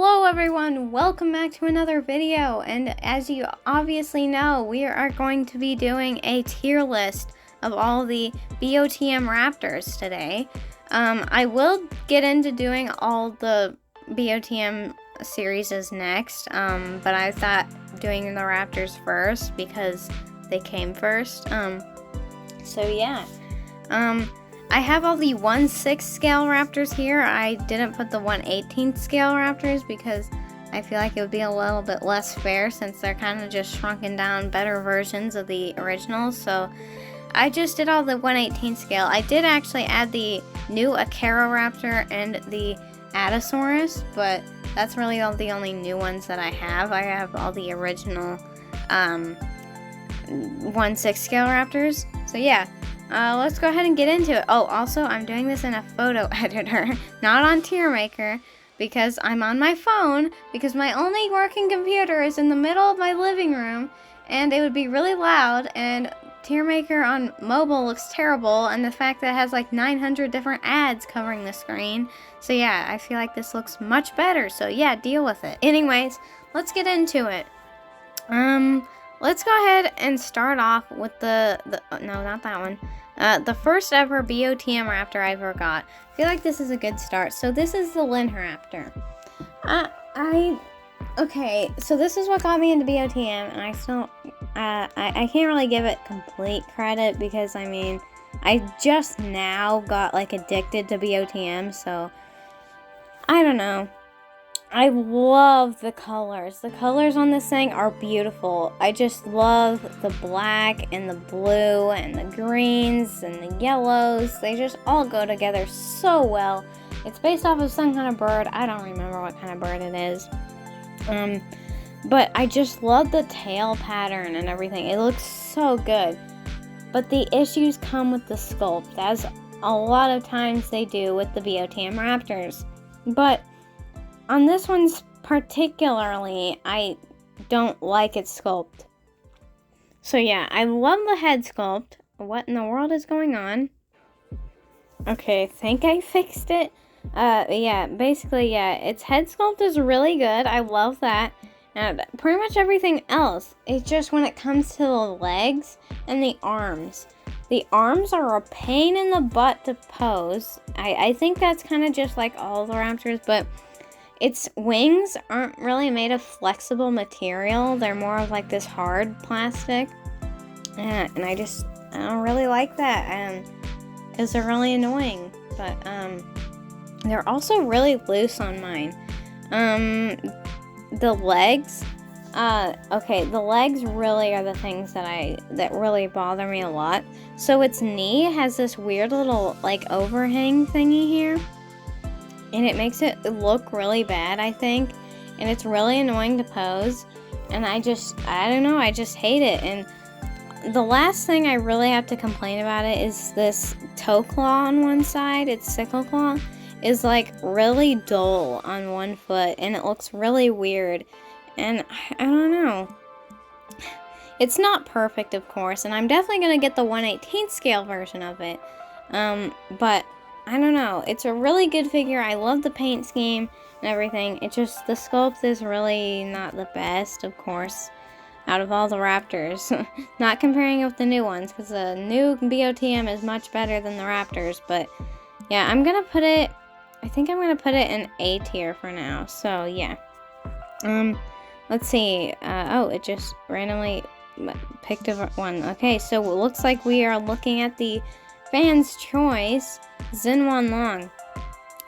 Hello everyone, welcome back to another video, and as you obviously know, we are going to be doing a tier list of all the BOTM Raptors today. I will get into doing all the BOTM series next, but I thought doing the Raptors first because they came first. So yeah. I have all the 1/6 scale Raptors here. I didn't put the 1/18 scale Raptors because I feel like it would be a little bit less fair since they're kind of just shrunken down better versions of the originals. So I just did all the 1/18 scale. I did actually add the new Raptor and the Adasaurus, but that's really all the only new ones that I have. I have all the original 1/6 scale Raptors. So yeah. Let's go ahead and get into it. Oh, also, I'm doing this in a photo editor, not on TierMaker, because I'm on my phone, because my only working computer is in the middle of my living room, and it would be really loud, and TierMaker on mobile looks terrible, and the fact that it has like 900 different ads covering the screen. So yeah, I feel like this looks much better, so yeah, deal with it. Anyways, let's get into it. Let's go ahead and start off with no, not that one. The first ever BOTM Raptor I ever got. I feel like this is a good start. So this is the Raptor. Okay, so this is what got me into BOTM, and I still, I can't really give it complete credit because, I mean, I just now got, like, addicted to BOTM, so, I don't know. I love the colors. The colors on this thing are beautiful. I just love the black and the blue and the greens and the yellows. They just all go together so well. It's based off of some kind of bird. I don't remember what kind of bird it is. But I just love the tail pattern and everything. It looks so good. But the issues come with the sculpt, as a lot of times they do with the BOTM Raptors. But on this one's particularly, I don't like its sculpt. So yeah, I love the head sculpt. What in the world is going on? Okay, I think I fixed it. Yeah, basically, yeah, its head sculpt is really good. I love that. And pretty much everything else. It's just when it comes to the legs and the arms. The arms are a pain in the butt to pose. I think that's kind of just like all the Raptors, but its wings aren't really made of flexible material. They're more of like this hard plastic. And I don't really like that. Because they're really annoying. But they're also really loose on mine. The legs. Okay, the legs really are the things that really bother me a lot. So its knee has this weird little like overhang thingy here. And it makes it look really bad, I think. And it's really annoying to pose. And I don't know, I just hate it. And the last thing I really have to complain about it is this toe claw on one side, its sickle claw, is like really dull on one foot. And it looks really weird. And I don't know. It's not perfect, of course. And I'm definitely going to get the 1/18 scale version of it. But I don't know. It's a really good figure. I love the paint scheme and everything. It just, the sculpt is really not the best, of course, out of all the Raptors. Not comparing it with the new ones, because the new BOTM is much better than the Raptors. But yeah, I think I'm going to put it in A tier for now. So yeah. Let's see. Oh, it just randomly picked a one. Okay, so it looks like we are looking at the Fan's Choice Xinwan Long.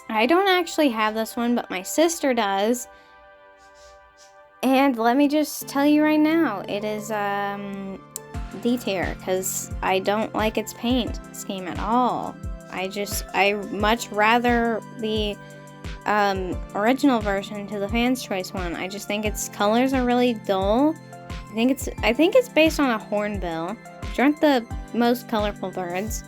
I don't actually have this one, but my sister does. And let me just tell you right now, it is D tier, because I don't like its paint scheme at all. I much rather the original version to the Fan's Choice one. I just think its colors are really dull. I think it's based on a hornbill, which aren't the most colorful birds.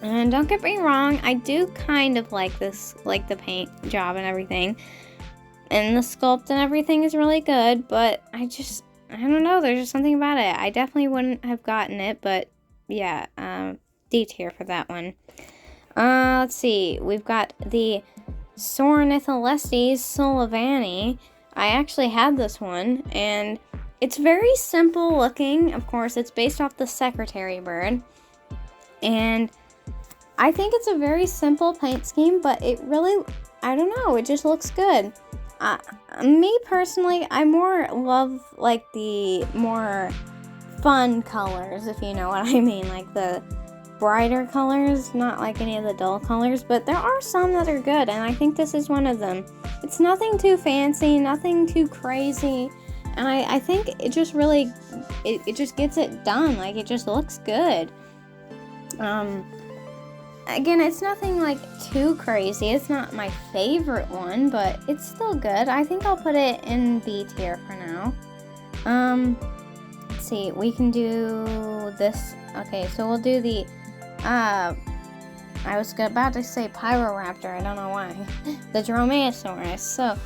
And don't get me wrong, I do kind of like this, like the paint job and everything. And the sculpt and everything is really good, but I don't know, there's just something about it. I definitely wouldn't have gotten it, but yeah, D tier for that one. Let's see, we've got the Sornitholestes sullivani. I actually had this one, and it's very simple looking. Of course, it's based off the secretary bird, and I think it's a very simple paint scheme, but it really, I don't know, it just looks good. Me personally, I more love like the more fun colors, if you know what I mean, like the brighter colors, not like any of the dull colors, but there are some that are good, and I think this is one of them. It's nothing too fancy, nothing too crazy, and I think it just really, it just gets it done. Like, it just looks good. Again, it's nothing like too crazy. It's not my favorite one, but it's still good. I think I'll put it in B tier for now. Let's see, we can do this. Okay, so we'll do the, I was about to say Pyroraptor, I don't know why. The Dromaeosaurus. So,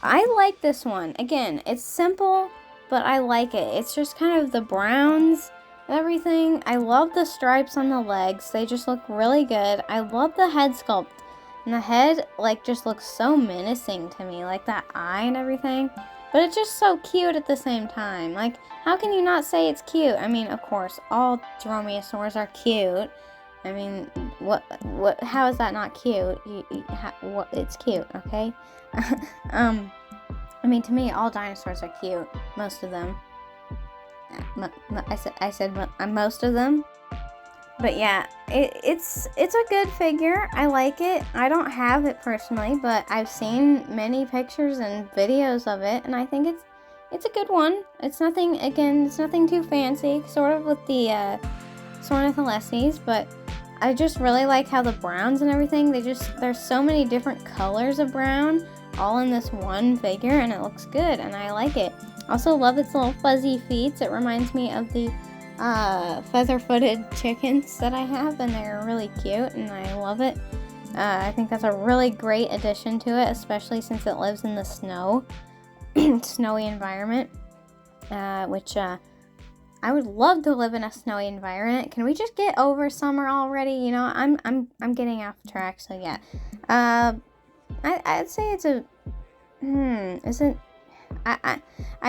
I like this one. Again, it's simple, but I like it. It's just kind of the browns, everything. I love the stripes on the legs. They just look really good. I love the head sculpt. And the head, like, just looks so menacing to me. Like, that eye and everything. But it's just so cute at the same time. Like, how can you not say it's cute? I mean, of course, all dromaeosaurs are cute. I mean, how is that not cute? It's cute, okay? I mean, to me, all dinosaurs are cute. Most of them. I said most of them. But yeah, it's a good figure. I like it. I don't have it personally, but I've seen many pictures and videos of it, and I think it's a good one. It's nothing too fancy, sort of with the Sornitholestes, but I just really like how the browns and everything, there's so many different colors of brown all in this one figure, and it looks good, and I like it. Also love its little fuzzy feet. It reminds me of the feather-footed chickens that I have, and they're really cute, and I love it. I think that's a really great addition to it, especially since it lives in the snowy environment, which I would love to live in a snowy environment. Can we just get over summer already? You know, I'm getting off track, so yeah. I'd say it's a isn't. I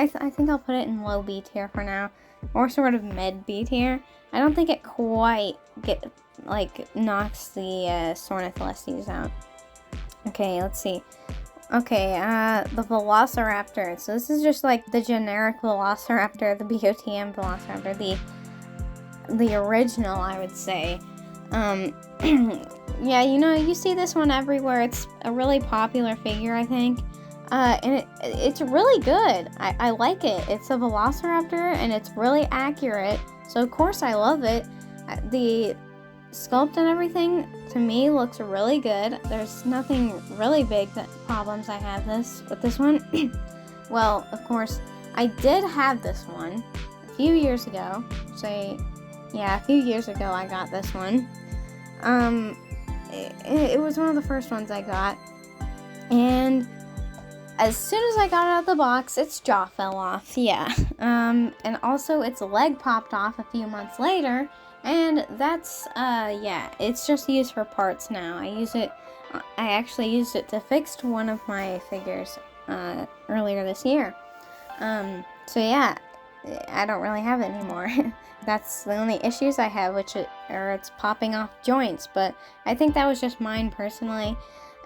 think I'll put it in low B tier for now, or sort of mid B tier. I don't think it quite knocks the Sornitholestes out. Okay, let's see. Okay, the Velociraptor. So this is just like the generic Velociraptor, the BOTM Velociraptor, the original, I would say. Yeah, you know, you see this one everywhere. It's a really popular figure, I think. And it's really good. I like it. It's a Velociraptor, and it's really accurate. So, of course, I love it. The sculpt and everything, to me, looks really good. There's nothing really big problems I have with this one. Well, of course, I did have this one a few years ago. A few years ago I got this one. It was one of the first ones I got. And as soon as I got it out of the box, its jaw fell off, yeah. And also its leg popped off a few months later, and that's, it's just used for parts now. I actually used it to fix one of my figures, earlier this year. So yeah, I don't really have it anymore. That's the only issues I have, it's popping off joints, but I think that was just mine personally.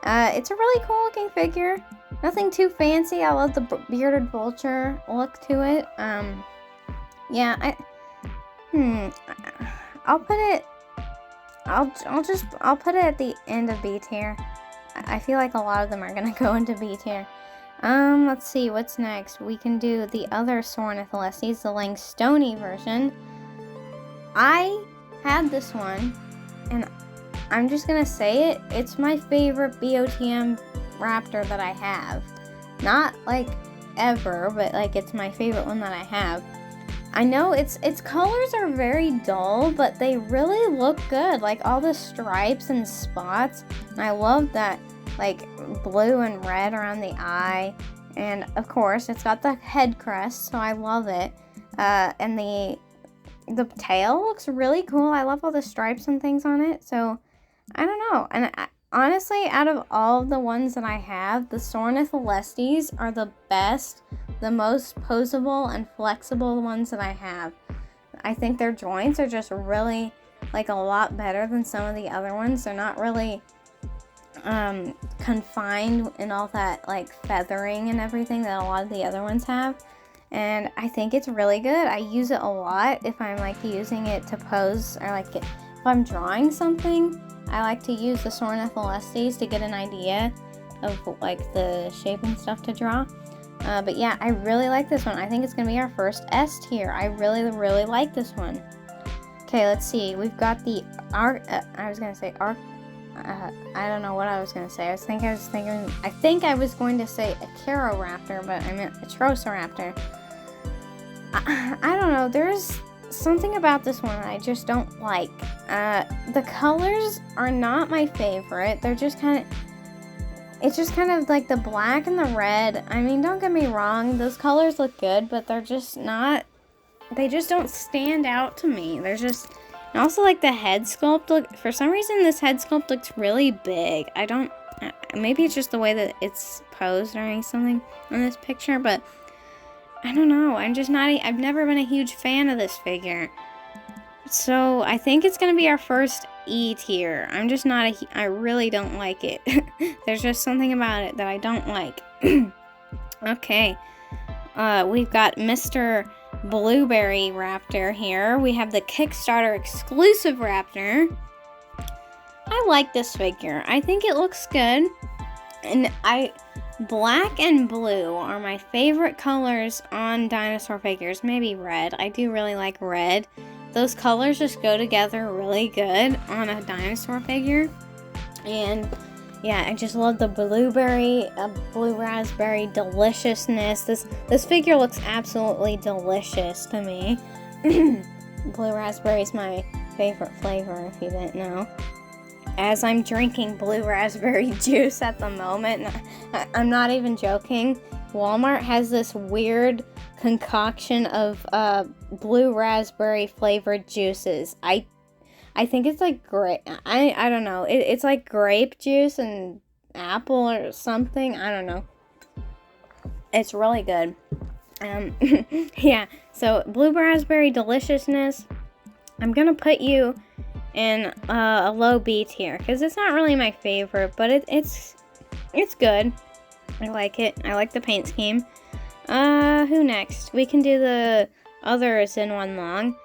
It's a really cool looking figure. Nothing too fancy. I love the bearded vulture look to it. I'll put it at the end of B tier. I feel like a lot of them are gonna go into B tier. Let's see, what's next? We can do the other Sornitholestes, the Langstoni version. I had this one, and I'm just gonna say it. It's my favorite BOTM Raptor that I have. Not like ever, but like it's my favorite one that I have. I know its colors are very dull, but they really look good. Like all the stripes and spots. And I love that like blue and red around the eye. And of course, it's got the head crest, so I love it. And the tail looks really cool. I love all the stripes and things on it. So I don't know. And honestly, out of all of the ones that I have, the Sornitholestes are the best, the most posable and flexible ones that I have. I think their joints are just really, like, a lot better than some of the other ones. They're not really confined in all that, like, feathering and everything that a lot of the other ones have. And I think it's really good. I use it a lot if I'm, like, using it to pose, or, like, if I'm drawing something. I like to use the Sornitholestes to get an idea of, like, the shape and stuff to draw. But yeah, I really like this one. I think it's going to be our first S tier. I really, really like this one. Okay, let's see. We've got the I don't know what I was going to say. I think I was going to say a Raptor, but I meant a Velociraptor. I don't know. There's something about this one I just don't like. The colors are not my favorite. They're just it's just kind of like the black and the red. I mean, don't get me wrong, those colors look good, but they're just not, they just don't stand out to me. They're just, and also like the head sculpt, for some reason this head sculpt looks really big. Maybe it's just the way that it's posed or something in this picture, but I don't know. I've never been a huge fan of this figure. So I think it's going to be our first E tier. I really don't like it. There's just something about it that I don't like. Okay. We've got Mr. Blueberry Raptor here. We have the Kickstarter exclusive Raptor. I like this figure. I think it looks good. And black and blue are my favorite colors on dinosaur figures. Maybe red. I do really like red. Those colors just go together really good on a dinosaur figure. And yeah, I just love the blue raspberry deliciousness. This figure looks absolutely delicious to me. Blue raspberry is my favorite flavor, if you didn't know. As I'm drinking blue raspberry juice at the moment, I'm not even joking. Walmart has this weird concoction of blue raspberry flavored juices. I think it's like grape. I don't know. It's like grape juice and apple or something. I don't know. It's really good. Yeah. So blue raspberry deliciousness. I'm gonna put you in a low B tier because it's not really my favorite, but it's good. I like it. I like the paint scheme. Who next? We can do the others in one long.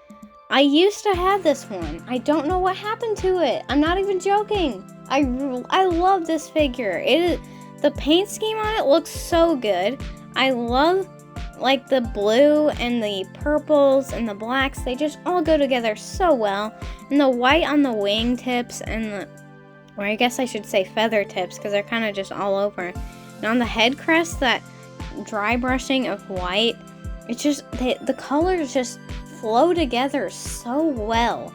I used to have this one. I don't know what happened to it. I'm not even joking. I love this figure. The paint scheme on it looks so good. I love like the blue and the purples and the blacks. They just all go together so well. And the white on the wing tips and or I guess I should say feather tips because they're kind of just all over. And on the head crest, that dry brushing of white, it's just, the colors just flow together so well.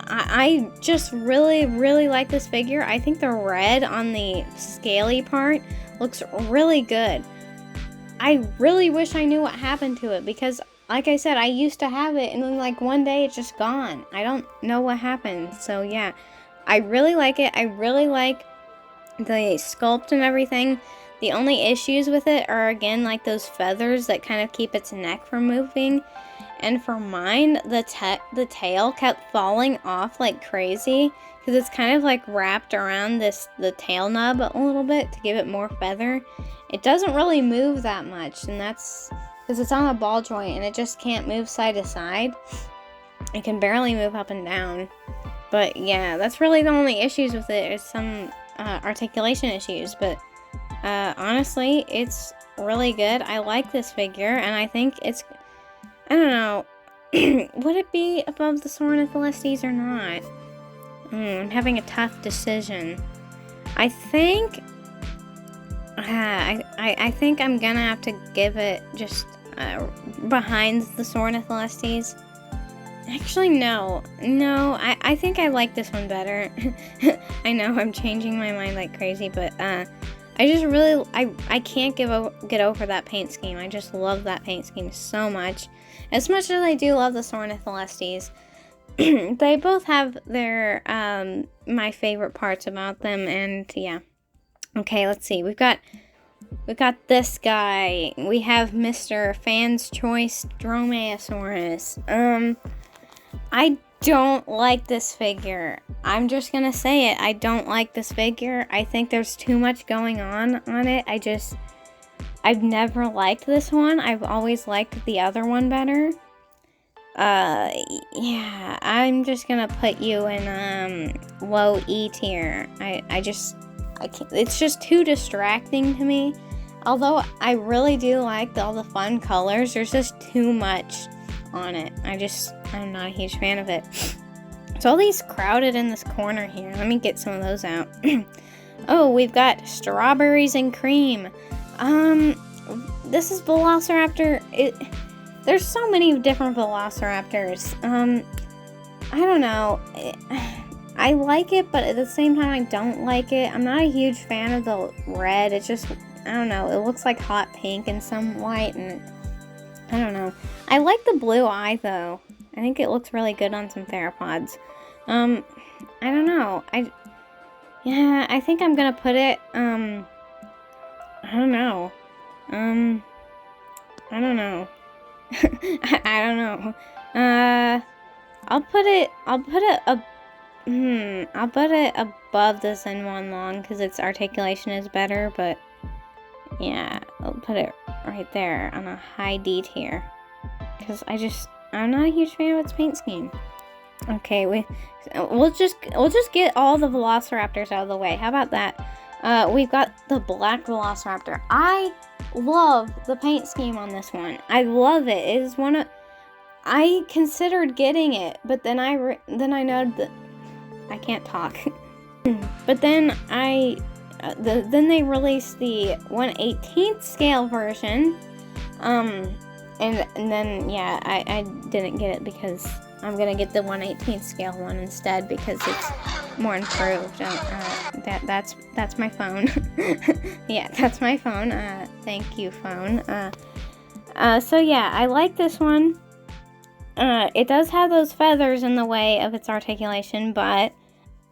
I just really, really like this figure. I think the red on the scaly part looks really good. I really wish I knew what happened to it because, like I said, I used to have it and then like one day it's just gone. I don't know what happened. So yeah, I really like it. I really like the sculpt and everything. The only issues with it are, again, like those feathers that kind of keep its neck from moving. And for mine, the tail kept falling off like crazy because it's kind of like wrapped around the tail nub a little bit to give it more feather. It doesn't really move that much, and that's because it's on a ball joint and it just can't move side to side. It can barely move up and down. But yeah, that's really the only issues with it is some articulation issues. But honestly, it's really good. I like this figure, and I think it's, I don't know, would it be above the Sornitholestes or not? I'm having a tough decision. I think, I think I'm gonna have to give it just behind the Sornitholestes. Actually, no, I think I like this one better. I know I'm changing my mind like crazy, but I just really, I can't get over that paint scheme. I just love that paint scheme so much. As much as I do love the Sornitholestes. they both have their, my favorite parts about them, and yeah. Okay, let's see. We've got this guy. We have Mr. Fan's Choice Dromaeosaurus. I don't like this figure. I'm just gonna say it. I don't like this figure. I think there's too much going on it. I've never liked this one. I've always liked the other one better. Yeah, I'm just gonna put you in, low E tier. I can't, it's just too distracting to me. Although I really do like all the fun colors, there's just too much on it. I'm not a huge fan of it. So all these crowded in this corner here. Let me get some of those out. Oh, we've got strawberries and cream. This is Velociraptor. There's so many different Velociraptors. I don't know. I like it, but at the same time, I don't like it. I'm not a huge fan of the red. It's just, I don't know. It looks like hot pink and some white, and I don't know. I like the blue eye, though. I think it looks really good on some theropods. I don't know. Yeah, I think I'm gonna put it, I don't know. I don't know. I don't know. I'll put it above the Zen 1 long because its articulation is better, but yeah, I'll put it right there on a high D tier because I'm not a huge fan of its paint scheme. Okay, we'll just get all the Velociraptors out of the way. How about that? We've got the black Velociraptor. I love the paint scheme on this one. I love it. It is one of, I considered getting it, but then I know that I can't talk. But then then they released the 1/18th scale version, and then yeah, I didn't get it because I'm gonna get the 1/18th scale one instead because it's more improved. That's my phone. Yeah, that's my phone. Thank you, phone. So yeah, I like this one. It does have those feathers in the way of its articulation, but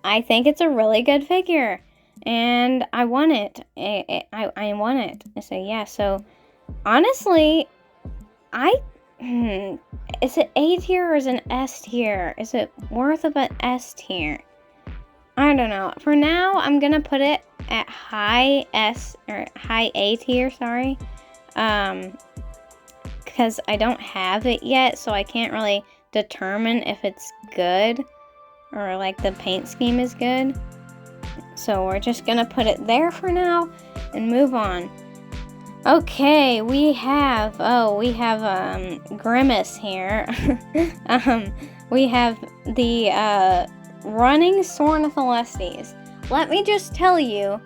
I think it's a really good figure, and I want it. I want it. So yeah. So honestly, is it A tier or is it an S tier? Is it worth of an S tier? I don't know. For now, I'm gonna put it at high S or high A tier. Sorry, because I don't have it yet, so I can't really determine if it's good or like the paint scheme is good. So we're just gonna put it there for now and move on. Okay, we have Grimace here. We have the running Sornitholestes. Let me just tell you,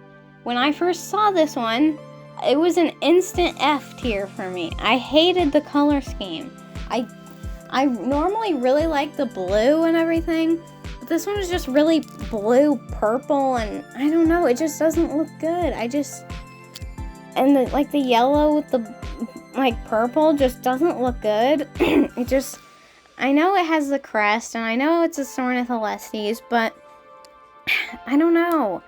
when I first saw this one, it was an instant F tier for me. I hated the color scheme. I normally really like the blue and everything, but this one is just really blue, purple, and I don't know, it just doesn't look good. And the yellow with the purple just doesn't look good. I know it has the crest, and I know it's a Sornitholestes, but I don't know.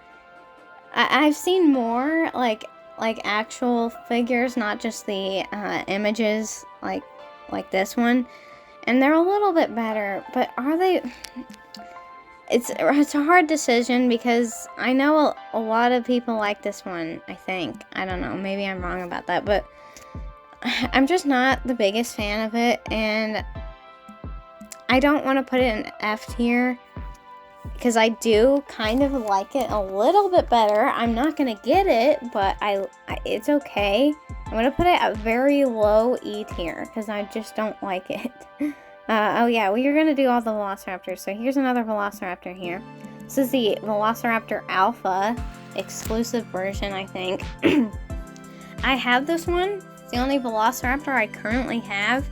I've seen more like actual figures, not just the images like this one, and they're a little bit better. But are they? It's a hard decision because I know a lot of people like this one, I think. I don't know, maybe I'm wrong about that, but I'm just not the biggest fan of it, and I don't want to put it in F tier because I do kind of like it a little bit better. I'm not going to get it, but it's okay. I'm going to put it at very low E tier because I just don't like it. Oh yeah, we are going to do all the Velociraptors. So here's another Velociraptor here. This is the Velociraptor Alpha exclusive version, I think. I have this one. It's the only Velociraptor I currently have,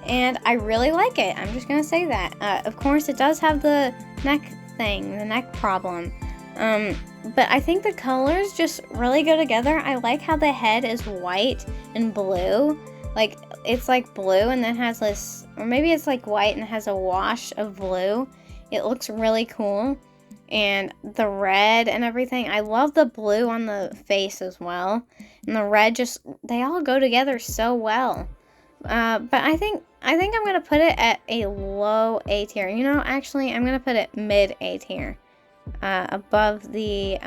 and I really like it. I'm just going to say that. Of course, it does have the neck thing, the neck problem. But I think the colors just really go together. I like how the head is white and blue. Like, it's like blue and then has this, or maybe it's like white and has a wash of blue. It looks really cool. And the red and everything. I love the blue on the face as well. And the red just, they all go together so well. But I think I'm going to put it at a low A tier. You know, actually, I'm going to put it mid A tier. Above the,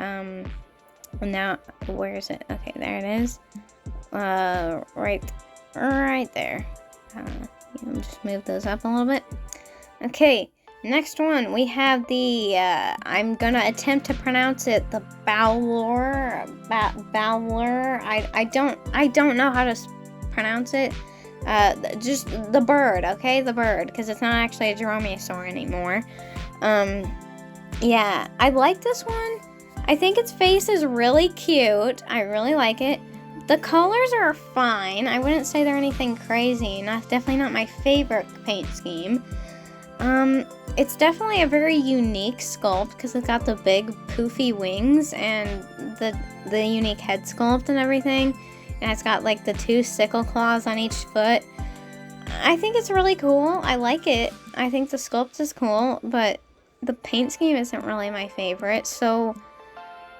now, where is it? Okay, there it is. Right there. Just move those up a little bit. Okay. Next one, we have the, I'm gonna attempt to pronounce it, the Bowler. I don't know how to pronounce it. Just the bird, okay? The bird, because it's not actually a dromaeosaur anymore. Yeah, I like this one. I think its face is really cute. I really like it. The colors are fine. I wouldn't say they're anything crazy. Definitely not my favorite paint scheme. It's definitely a very unique sculpt because it's got the big poofy wings and the unique head sculpt and everything. And it's got like the 2 sickle claws on each foot. I think it's really cool. I like it. I think the sculpt is cool, but the paint scheme isn't really my favorite. So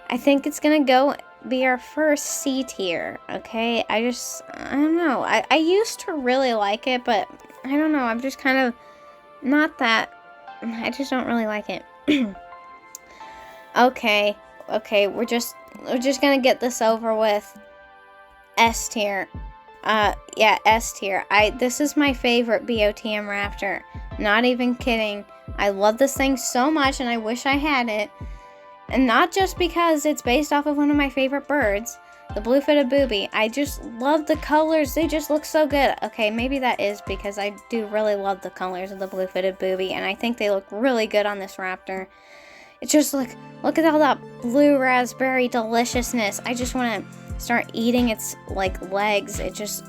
I think it's gonna be our first C tier, okay? I don't know. I used to really like it, but I don't know. I'm just kind of not that. I just don't really like it. Okay, we're just gonna get this over with. S tier. Yeah, S tier. This is my favorite BOTM Raptor. Not even kidding. I love this thing so much and I wish I had it. And not just because it's based off of one of my favorite birds, the blue-footed booby. I just love the colors. They just look so good. Okay, maybe that is because I do really love the colors of the blue-footed booby, and I think they look really good on this raptor. It's just look at all that blue raspberry deliciousness. I just want to start eating its like legs. It's just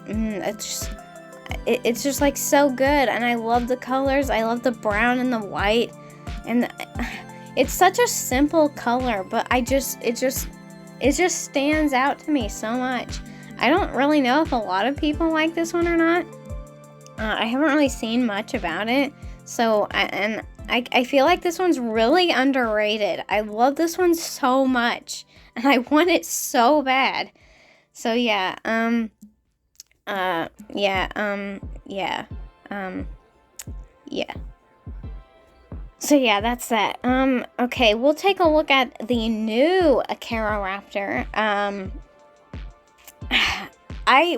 like so good, and I love the colors. I love the brown and the white, and it's such a simple color, but it just stands out to me so much. I don't really know if a lot of people like this one or not. I haven't really seen much about it. So, I feel like this one's really underrated. I love this one so much. And I want it so bad. So, yeah. So yeah, that's that. Okay, we'll take a look at the new Velociraptor.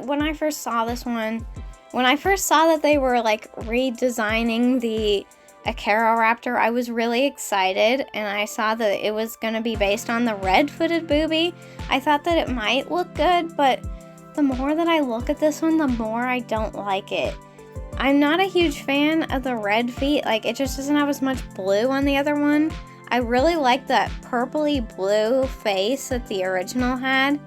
When I first saw this one, when I first saw that they were like redesigning the Velociraptor, I was really excited, and I saw that it was going to be based on the red-footed booby. I thought that it might look good, but the more that I look at this one, the more I don't like it. I'm not a huge fan of the red feet. Like, it just doesn't have as much blue on the other one. I really like that purpley blue face that the original had.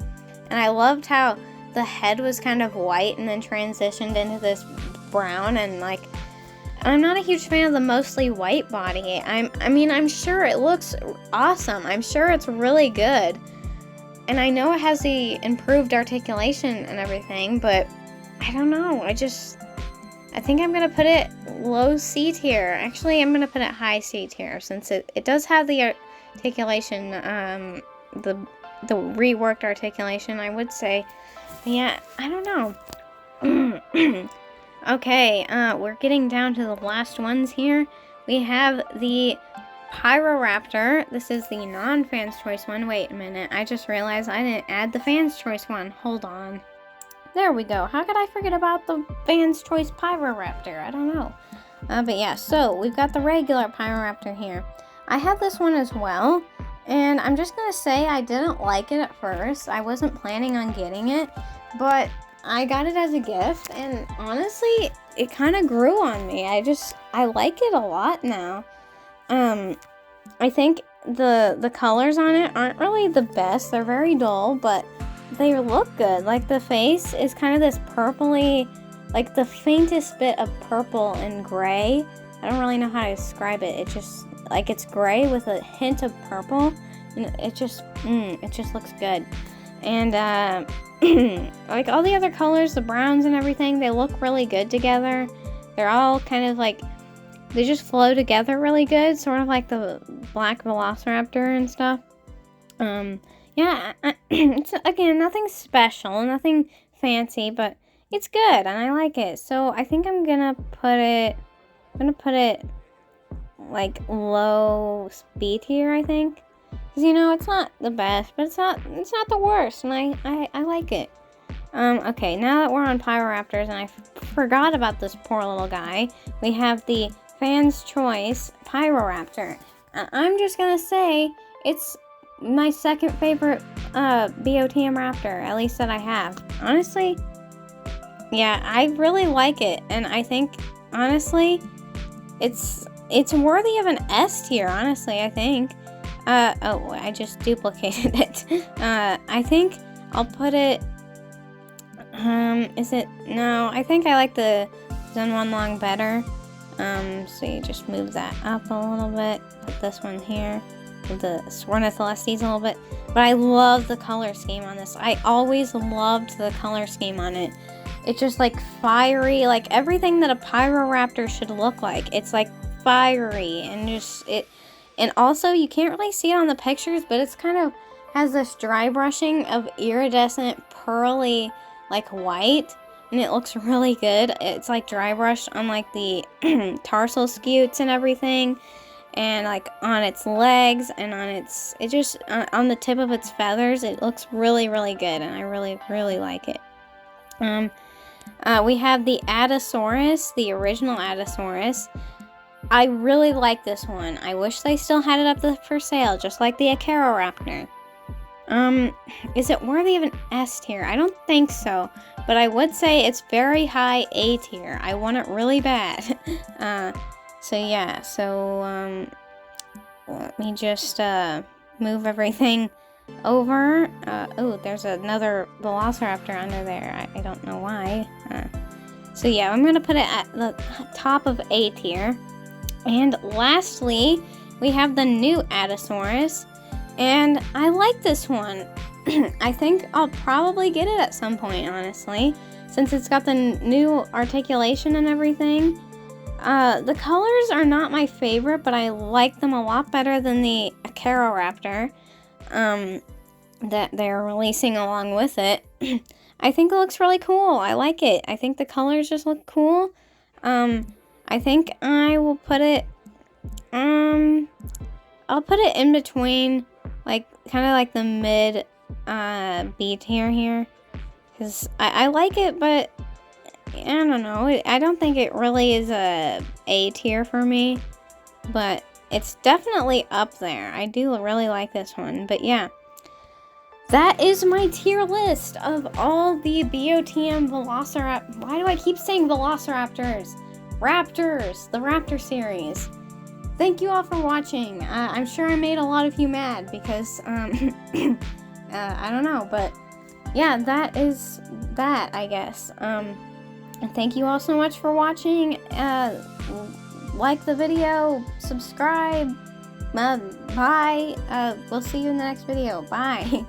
And I loved how the head was kind of white and then transitioned into this brown. And like, I'm not a huge fan of the mostly white body. I'm sure it looks awesome. I'm sure it's really good. And I know it has the improved articulation and everything, but I don't know. I think I'm going to put it low C tier. Actually, I'm going to put it high C tier since it does have the articulation, the reworked articulation, I would say. But yeah, I don't know. Okay, we're getting down to the last ones here. We have the Raptor. This is the non-Fans Choice one. Wait a minute. I just realized I didn't add the Fans Choice one. Hold on. There we go. How could I forget about the Fans Choice Raptor? I don't know. But yeah, so we've got the regular Raptor here. I have this one as well, and I'm just going to say I didn't like it at first. I wasn't planning on getting it, but I got it as a gift, and honestly, it kind of grew on me. I like it a lot now. I think the colors on it aren't really the best. They're very dull, but they look good. Like, the face is kind of this purpley, like the faintest bit of purple and gray. I don't really know how to describe it. It just, like, it's gray with a hint of purple, and it just looks good. And like all the other colors, the browns and everything, they look really good together. They're all kind of like, they just flow together really good, sort of like the black Velociraptor and stuff. Yeah, it's, again, nothing special, nothing fancy, but it's good, and I like it. So I think I'm gonna put it like low speed here, I think. Because, you know, it's not the best, but it's not the worst, and I like it. Okay, now that we're on Pyroraptors, and I forgot about this poor little guy, we have the Fan's Choice Pyroraptor. I'm just gonna say, it's my second favorite BOTM Raptor, at least that I have. Honestly, yeah, I really like it, and I think, honestly, it's worthy of an S tier, honestly, I think. Oh, I just duplicated it. I think I'll put it, no, I think I like the Zen 1 Long better. So you just move that up a little bit, put this one here, the Ornitholestes a little bit, but I love the color scheme on this. I always loved the color scheme on it. It's just like fiery, like everything that a Pyroraptor should look like. It's like fiery and just and also you can't really see it on the pictures, but it's kind of has this dry brushing of iridescent pearly like white, and it looks really good. It's like dry brushed on like the tarsal scutes and everything, and like on its legs and on on the tip of its feathers. It looks really, really good, and I really, really like it. We have the Adasaurus, the original Adasaurus. I really like this one. I wish they still had it up for sale, just like the Acaroraptor. Is it worthy of an S tier? I don't think so, but I would say it's very high A tier. I want it really bad. So yeah, let me just, move everything over. Oh, there's another Velociraptor under there. I don't know why. So yeah, I'm gonna put it at the top of A tier. And lastly, we have the new Adasaurus, and I like this one. I think I'll probably get it at some point, honestly, since it's got the new articulation and everything. The colors are not my favorite, but I like them a lot better than the Acaroraptor that they're releasing along with it. I think it looks really cool. I like it. I think the colors just look cool. I think I will put it, I'll put it in between, like, kind of like the mid, B tier here, because I like it, but, I don't know, I don't think it really is a tier for me, but it's definitely up there. I do really like this one, but yeah. That is my tier list of all the BOTM Velociraptor, why do I keep saying Velociraptors? Raptors, the Raptor series. Thank you all for watching. I'm sure I made a lot of you mad because, I don't know, but yeah, that is that, I guess. And thank you all so much for watching. Like the video, subscribe, bye. We'll see you in the next video. Bye.